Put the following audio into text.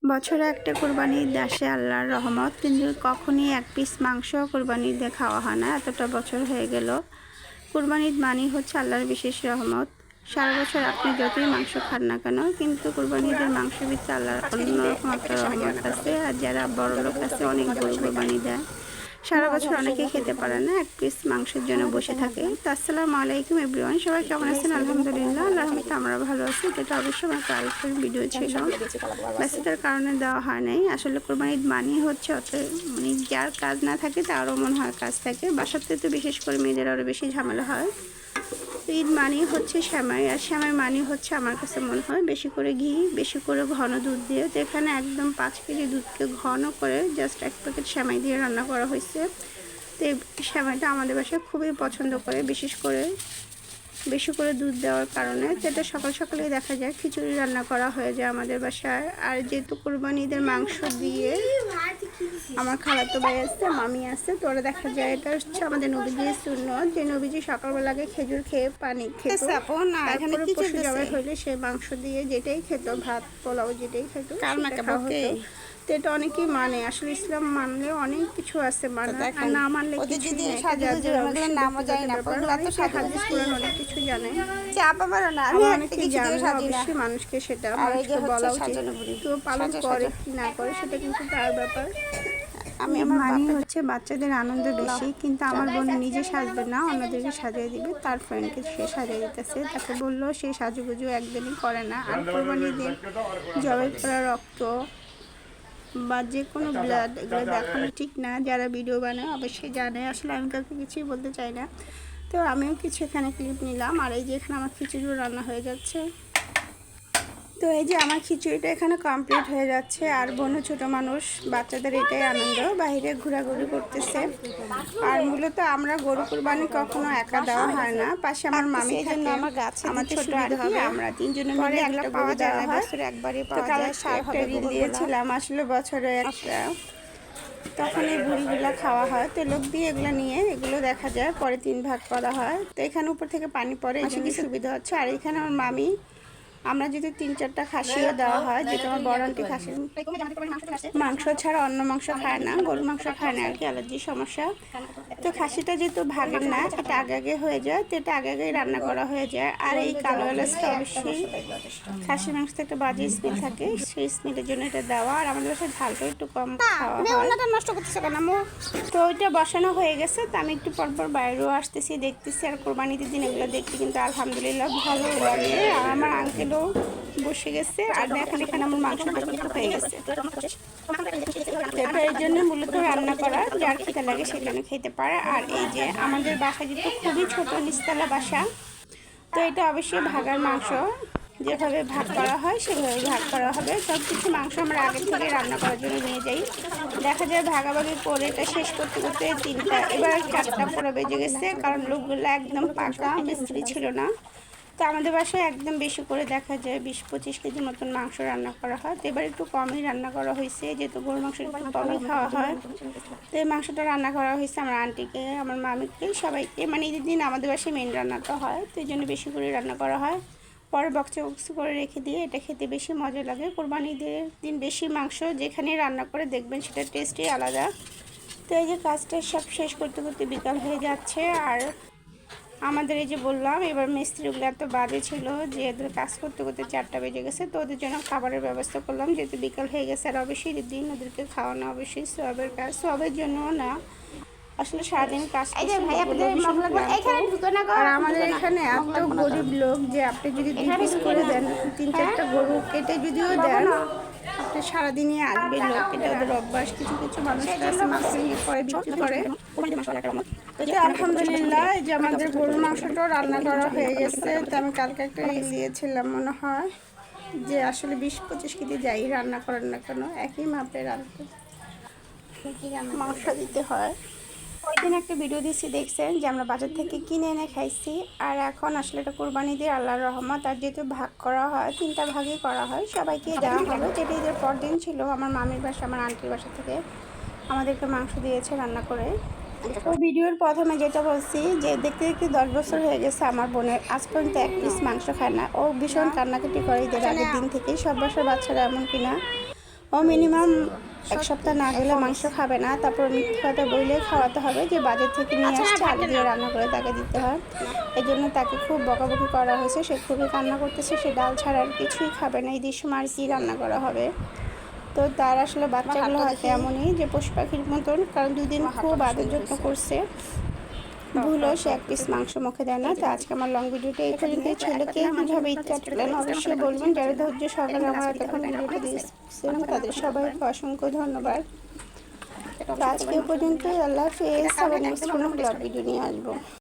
বছরে একটা কোরবানি ঈদ আসে আল্লাহর রহমত, কিন্তু কখনই এক পিস মাংস কোরবানি ঈদে খাওয়া হয় না। এতটা বছর হয়ে গেল। কোরবানি ঈদ মানেই হচ্ছে আল্লাহর বিশেষ রহমত। সারা বছর আপনি যতই মাংস খান না কেন, কিন্তু কোরবানি ঈদের মাংসের ভিতরে আল্লাহর অন্যরকম একটা রহমত আছে। আর যারা বড় লোক আছে অনেক গরু কোরবানি দেয়, সারা বছর অনেকেই খেতে পারে না, এক পিস মাংসের জন্য বসে থাকে। তো আসসালামু আলাইকুম এভরিওয়ান, সবাই কেমন আছেন? আলহামদুলিল্লাহ, আল্লাহর রহমতে আমরা ভালো আছি। যেটা অবশ্যই আমার আরেকটা ভিডিও ছিল, ব্যস্ততার কারণে দেওয়া হয় নাই। আসলে কোরবানি ঈদ মানেই হচ্ছে মানে যার কাজ না থাকে তারও মনে হয় কাজ থাকে। বাসাতে তো বিশেষ করে মেয়েদের আরও বেশি ঝামেলা হয়। ঈদ মানেই হচ্ছে সেমাই, আর সেমাই মানেই হচ্ছে আমার কাছে মনে হয় বেশি করে ঘি, বেশি করে ঘন দুধ দিয়ে। তো এখানে একদম 5 কেজি দুধকে ঘন করে জাস্ট 1 প্যাকেট সেমাই দিয়ে রান্না করা হয়েছে। তো এই সেমাইটা আমাদের বাসায় খুবই পছন্দ করে, বিশেষ করে বেশি করে দুধ দেওয়ার কারণে। তো এটা সকাল সকালেই দেখা যায় খিচুড়ি রান্না করা হয়ে যায় আমাদের বাসায়। আর যেহেতু কোরবানি ঈদের মাংস দিয়ে আমার খালাতো ভাই আছে, মামি আছে, তো ওরা দেখা যায় এটা হচ্ছে আমাদের নবীজির সুন্নত, যে নবীজি সকালবেলা আগে খেজুর খেয়ে পানি খেত, তারপরে পশু জবাই হইলে সে মাংস দিয়ে যেটাই খেত, ভাত পোলাও যেটাই খেত সেটা খাওয়া হতো। তো এটা অনেকেই মানে, আসলে ইসলাম মানলেও অনেক কিছু আছে মানা, আর না মানলে কিছু নেই। অনেক কিছু জানে, অনেকেই জানে, অবশ্যই মানুষকে সেটা মানুষকে বলা উচিত। কেউ পালন করে কি না করে সেটা কিন্তু তার ব্যাপার। আমি মানি হচ্ছে বাচ্চাদের আনন্দ বেশি, কিন্তু আমার বোন নিজে সাজবে না, অন্যদেরকে সাজিয়ে দিবে। তার ফ্রেন্ডকে সে সাজিয়ে দিতেছে, তাকে বললো সে সাজুগুজু একদমই করে না। আর কোরবানি দিন জবাই করা রক্ত বা যে কোনো ব্লাড এগুলো দেখানো ঠিক না। যারা ভিডিও বানায় অবশ্যই জানে, আসলে আমি কাউকে কিছুই বলতে চাই না। তো আমিও কিছু এখানে ক্লিপ নিলাম। আর এই যে এখানে আমার খিচুড়িও রান্না হয়ে যাচ্ছে। তো এই যে আমার খিচুড়িটা এখানে কমপ্লিট হয়ে যাচ্ছে। আর বোনও ছোটো মানুষ, বাচ্চাদের এটাই আনন্দ, বাইরে ঘোরাঘুরি করতেছে। আর মূলত আমরা গরু কুরবানি কখনো একা দেওয়া হয় না, পাশে আমার মামি থাকে, আমাদের ছোট আর কি, আমরা তিনজনে মিলে একটা পাওয়া যায় না, বছরে একবারই পাওয়া যায়। একটা রিল দিয়েছিলাম আসলে বছরে একটা, তখন এই বুড়িগুলো খাওয়া হয়। তো লোক দিয়ে এগুলো নিয়ে এগুলো দেখা যায় পরে 3 ভাগ করা হয়। তো এখানে উপর থেকে পানি পড়ে, এই জন্য সুবিধা হচ্ছে। আর এখানে আমার মামি, আমরা যদি 3-4টা খাসিও দেওয়া হয়, যেটা আমার বড় আন্টি খাসি মাংস ছাড়া অন্য মাংস খায় না, গরুর মাংস খায় না আর কি, অ্যালার্জির সমস্যা। তো খাসিটা যেহেতু ভাগের না, এটা আগে আগে হয়ে যায়, তো এটা আগে আগেই রান্না করা হয়ে যায়। আর এই কালো এলাচটা অবশ্যই খাসির মাংস একটা বাজে স্মেল থাকে, সেই স্মেলের জন্য এটা দেওয়া। আর আমাদের বাসায় ঝালটা একটু কম খাওয়া হয়। নষ্ট করতেছে কেন? তো ওইটা বসানো হয়ে গেছে। তো আমি একটু পরপর বাইরেও আসতেছি, দেখতেছি। আর কোরবানির দিন এগুলো দেখতে কিন্তু আলহামদুলিল্লাহ ভালো লাগে। আর আমার আঙ্কেলও বসে গেছে। আর দেখেন এখানে আমার মাংসটা কিন্তু হয়ে গেছে। এটা এই জন্য মূলত রান্না করা, যার খেতে লাগে সেখানে খেতে পারে। আর এই যে আমাদের বাসা যেহেতু খুবই ছোট, নিচতলা বাসা, তো এটা অবশ্যই ভাগার মাংস, যেভাবে ভাগ করা হয় সেভাবে ভাগ করা হবে। সব কিছু মাংস আমরা আগে থেকে রান্না করার জন্য নিয়ে যাই। দেখা যায় ভাগাভাগি করে এটা শেষ করতে করতে 3টা, এবার 4টা পুরো বেজে গেছে, কারণ লোকগুলো একদম পাকা, মিস্ত্রি ছিল না। তো আমাদের বাসায় একদম বেশি করে দেখা যায় 20-25 কেজি মতন মাংস রান্না করা হয়। তো এবার একটু কমই রান্না করা হয়েছে, যেহেতু গরুর মাংস একটু কমই খাওয়া হয়। তো এই মাংসটা রান্না করা হয়েছে আমার আন্টিকে, আমার মামিকে, সবাইকে। মানে ঈদের দিন আমাদের বাসায় মেন রান্নাটা হয়, তো এই জন্য বেশি করে রান্না করা হয়। পরে বক্সে করে রেখে দিয়ে এটা খেতে বেশি মজা লাগে। কোরবানি ঈদের দিন বেশি মাংস যেখানে রান্না করে দেখবেন সেটা টেস্টই আলাদা। তো এই যে কাজটা সব শেষ করতে করতে বিকাল হয়ে যাচ্ছে। আর আমাদের এই যে বললাম, এবার মিস্ত্রিগুলো এত বাজে ছিল যে এদের কাজ করতে করতে 4টা বেজে গেছে। তো ওদের জন্য খাবারের ব্যবস্থা করলাম, যেহেতু বিকাল হয়ে গেছে। আর অবশ্যই ঈদের দিন ওদেরকে খাওয়ানো অবশ্যই সবের কাজ, সবের জন্য না, আসলে সারাদিন কাজ করতে। আর আমাদের এখানে এত গরিব লোক যে আপনি যদি 2 পিস করে দেন, 3-4টা গরু কেটে যদিও দেন, আপনি সারাদিনই আসবে লোক। এটা ওদের অভ্যাস। কিছু কিছু মানুষ আছে মাংস নিয়ে পরে বিক্রি করে। আলহামদুলিল্লাহ, এই যে আমাদের গরুর মাংসটাও রান্না করা হয়ে গেছে। তো আমি কালকে একটা রিল দিয়েছিলাম মনে হয়, যে আসলে 20-25 কেজি যাই রান্না করেন না কেন, একই মাপে রান্না মাংস দিতে হয়। ওই দিন একটা ভিডিও দিচ্ছি, দেখছেন যে আমরা বাজার থেকে কিনে এনে খাইছি। আর এখন আসলে এটা কোরবানি দিয়ে আল্লাহর রহমত। আর যেহেতু ভাগ করা হয়, 3টা ভাগই করা হয়, সবাইকে দেওয়া হবে। যেটা ঈদের পর দিন ছিল, আমার মামির বাসা, আমার আন্টির বাসা থেকে আমাদেরকে মাংস দিয়েছে রান্না করে। তো ভিডিওর প্রথমে যেটা বলছি, যে দেখতে দেখতে 10 বছর হয়ে গেছে আমার বোনের, আজ পর্যন্ত 1 পিস মাংস খায় না। ও ভীষণ কান্নাকাটি করে ঈদের আগের দিন থেকেই। সব বাসার বাচ্চারা এমন কিনা, ও মিনিমাম 1 সপ্তাহ না গেলে মাংস খাবে না। তারপর মিথ্যা কথা বলে খাওয়াতে হবে যে বাজার থেকে নিয়ে আসছে, আলু দিয়ে রান্না করে তাকে দিতে হয়। এই জন্য তাকে খুব বকাবকি করা হয়েছে। সে খুবই কান্না করতেছে, সে ডাল ছাড়া আর কিছুই খাবে না। এই সময় আর কি রান্না করা হবে। তো তার আসলে বাচ্চাগুলো হয়তো এমনই যে পশু পাখির মতন, কারণ 2 দিন খুব আদর যত্ন করছে। ভুলও সে 1 পিস মাংস মুখে দেয় না। তো আজকে আমার লং ভিডিওটা এই পর্যন্তই ছিল। কে কীভাবে ঈদ কাটালেন অবশ্যই বলবেন। যারা ধৈর্য সহকারে আমার এতক্ষণ ভিডিওটা দেখছেন তাদের সবাইকে অসংখ্য ধন্যবাদ। তো আজকে পর্যন্তই। আল্লাহ হাফেজ। আবার নেক্সট কোনো ব্লগ ভিডিও নিয়ে আসবো।